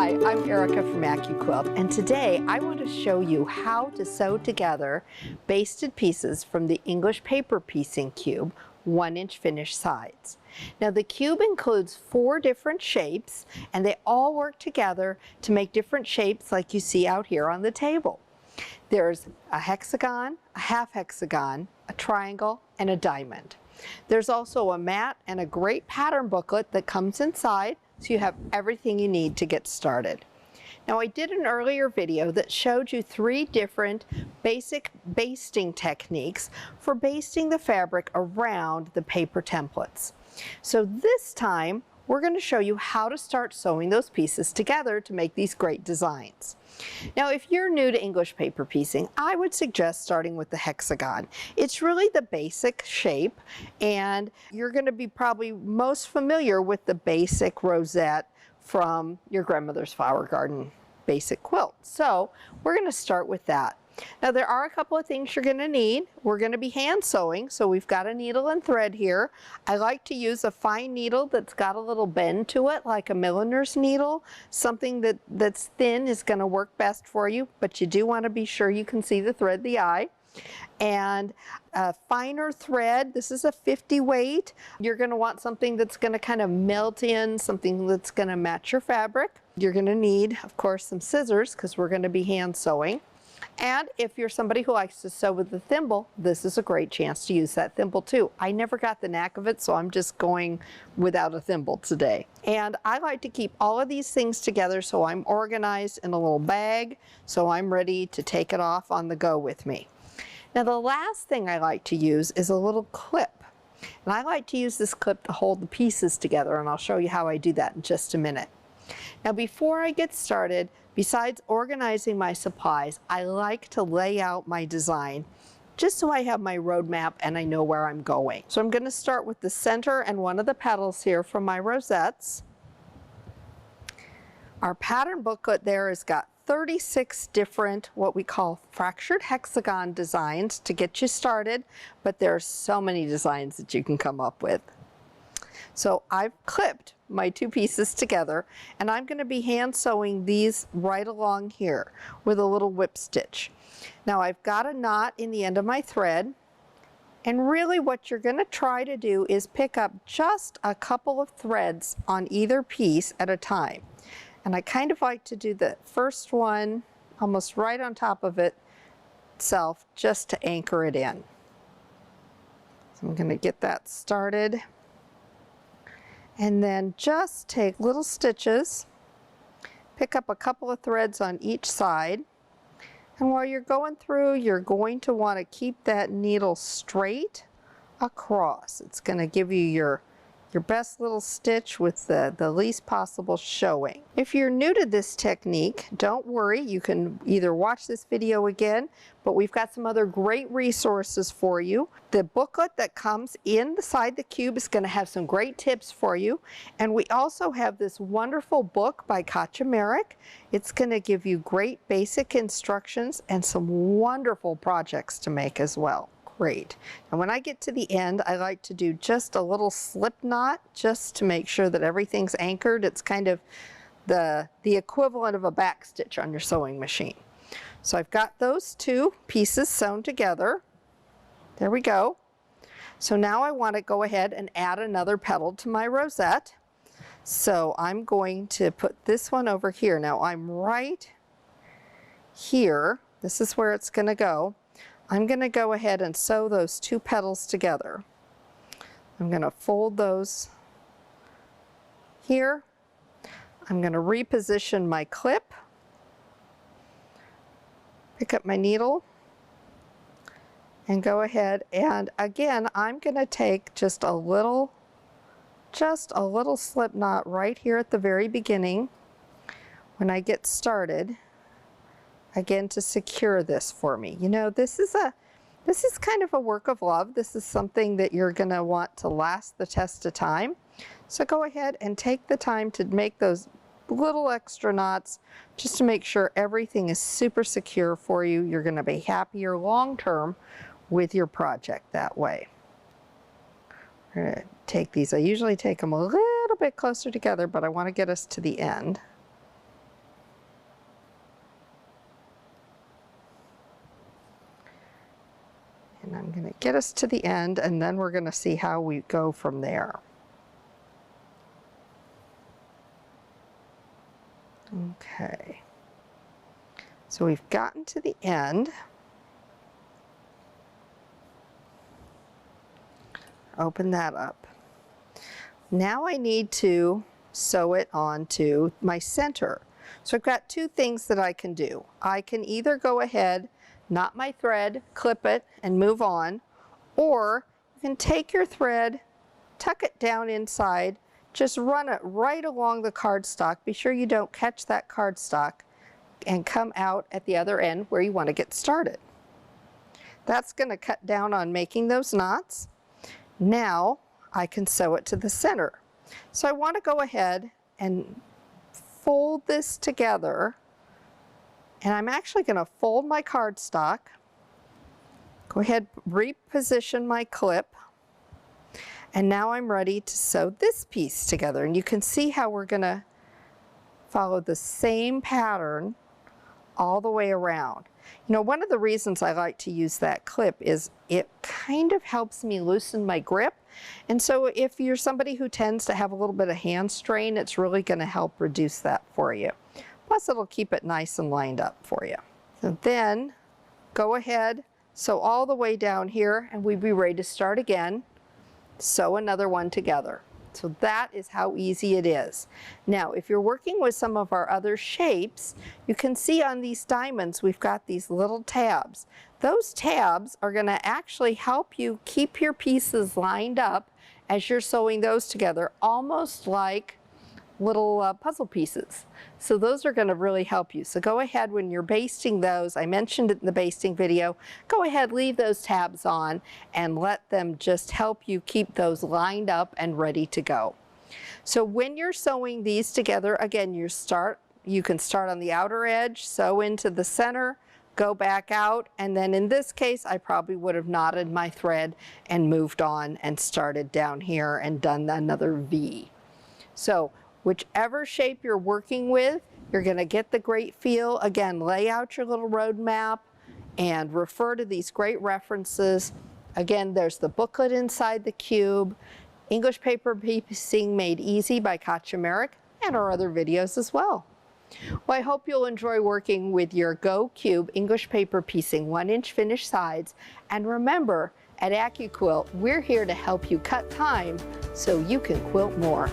Hi, I'm Erica from AccuQuilt, and today I want to show you how to sew together basted pieces from the English paper piecing cube, 1-inch finished sides. Now the cube includes 4 different shapes, and they all work together to make different shapes like you see out here on the table. There's a hexagon, a half hexagon, a triangle, and a diamond. There's also a mat and a great pattern booklet that comes inside, so you have everything you need to get started. Now I did an earlier video that showed you 3 different basic basting techniques for basting the fabric around the paper templates. So this time we're going to show you how to start sewing those pieces together to make these great designs. Now if you're new to English paper piecing, I would suggest starting with the hexagon. It's really the basic shape, and you're going to be probably most familiar with the basic rosette from your grandmother's flower garden basic quilt. So we're going to start with that. Now there are a couple of things you're going to need. We're going to be hand sewing, so we've got a needle and thread here. I like to use a fine needle that's got a little bend to it, like a milliner's needle. Something that's thin is going to work best for you, but you do want to be sure you can see the thread, the eye. And a finer thread, this is a 50 weight. You're going to want something that's going to kind of melt in, something that's going to match your fabric. You're going to need, of course, some scissors because we're going to be hand sewing. And if you're somebody who likes to sew with a thimble, this is a great chance to use that thimble too. I never got the knack of it, so I'm just going without a thimble today. And I like to keep all of these things together so I'm organized in a little bag, so I'm ready to take it off on the go with me. Now the last thing I like to use is a little clip. And I like to use this clip to hold the pieces together, and I'll show you how I do that in just a minute. Now before I get started, besides organizing my supplies, I like to lay out my design just so I have my roadmap and I know where I'm going. So I'm going to start with the center and one of the petals here from my rosettes. Our pattern booklet there has got 36 different what we call fractured hexagon designs to get you started, but there are so many designs that you can come up with. So I've clipped my 2 pieces together, and I'm going to be hand sewing these right along here with a little whip stitch. Now I've got a knot in the end of my thread, and really what you're going to try to do is pick up just a couple of threads on either piece at a time. And I kind of like to do the first one almost right on top of it itself just to anchor it in. So I'm going to get that started. And then just take little stitches, pick up a couple of threads on each side, and while you're going through, you're going to want to keep that needle straight across. It's going to give you your best little stitch with the least possible showing. If you're new to this technique, don't worry, you can either watch this video again, but we've got some other great resources for you. The booklet that comes inside the cube is going to have some great tips for you, and we also have this wonderful book by Katja Merrick. It's going to give you great basic instructions and some wonderful projects to make as well. Great. And when I get to the end, I like to do just a little slip knot just to make sure that everything's anchored. It's kind of the equivalent of a back stitch on your sewing machine. So I've got those 2 pieces sewn together. There we go. So now I want to go ahead and add another petal to my rosette. So I'm going to put this one over here. Now I'm right here. This is where it's going to go. I'm going to go ahead and sew those 2 petals together. I'm going to fold those here. I'm going to reposition my clip, pick up my needle, and go ahead, and again I'm going to take just a little slip knot right here at the very beginning when I get started, again to secure this for me. You know, this is kind of a work of love. This is something that you're going to want to last the test of time. So go ahead and take the time to make those little extra knots just to make sure everything is super secure for you. You're going to be happier long term with your project that way. We're going to take these. I usually take them a little bit closer together, but I want to get us to the end. And I'm going to get us to the end, and then we're going to see how we go from there. Okay. So we've gotten to the end. Open that up. Now I need to sew it onto my center. So I've got two things that I can do. I can either go ahead, knot my thread, clip it, and move on, or you can take your thread, tuck it down inside, just run it right along the cardstock. Be sure you don't catch that cardstock, and come out at the other end where you want to get started. That's going to cut down on making those knots. Now I can sew it to the center. So I want to go ahead and fold this together, and I'm actually going to fold my cardstock, go ahead, reposition my clip, and now I'm ready to sew this piece together. And you can see how we're going to follow the same pattern all the way around. You know, one of the reasons I like to use that clip is it kind of helps me loosen my grip. And so if you're somebody who tends to have a little bit of hand strain, it's really going to help reduce that for you. Plus it'll keep it nice and lined up for you. So then go ahead, sew all the way down here, and we'd be ready to start again. Sew another one together. So that is how easy it is. Now, if you're working with some of our other shapes, you can see on these diamonds we've got these little tabs. Those tabs are going to actually help you keep your pieces lined up as you're sewing those together, almost like little puzzle pieces. So those are going to really help you. So go ahead when you're basting those, I mentioned it in the basting video, go ahead, leave those tabs on and let them just help you keep those lined up and ready to go. So when you're sewing these together, again, you can start on the outer edge, sew into the center, go back out, and then in this case I probably would have knotted my thread and moved on and started down here and done another V. So whichever shape you're working with, you're going to get the great feel. Again, lay out your little roadmap and refer to these great references. Again, there's the booklet inside the cube, English Paper Piecing Made Easy by AccuQuilt, and our other videos as well. Well, I hope you'll enjoy working with your Go Cube English Paper Piecing 1-inch finished sides. And remember, at AccuQuilt, we're here to help you cut time so you can quilt more.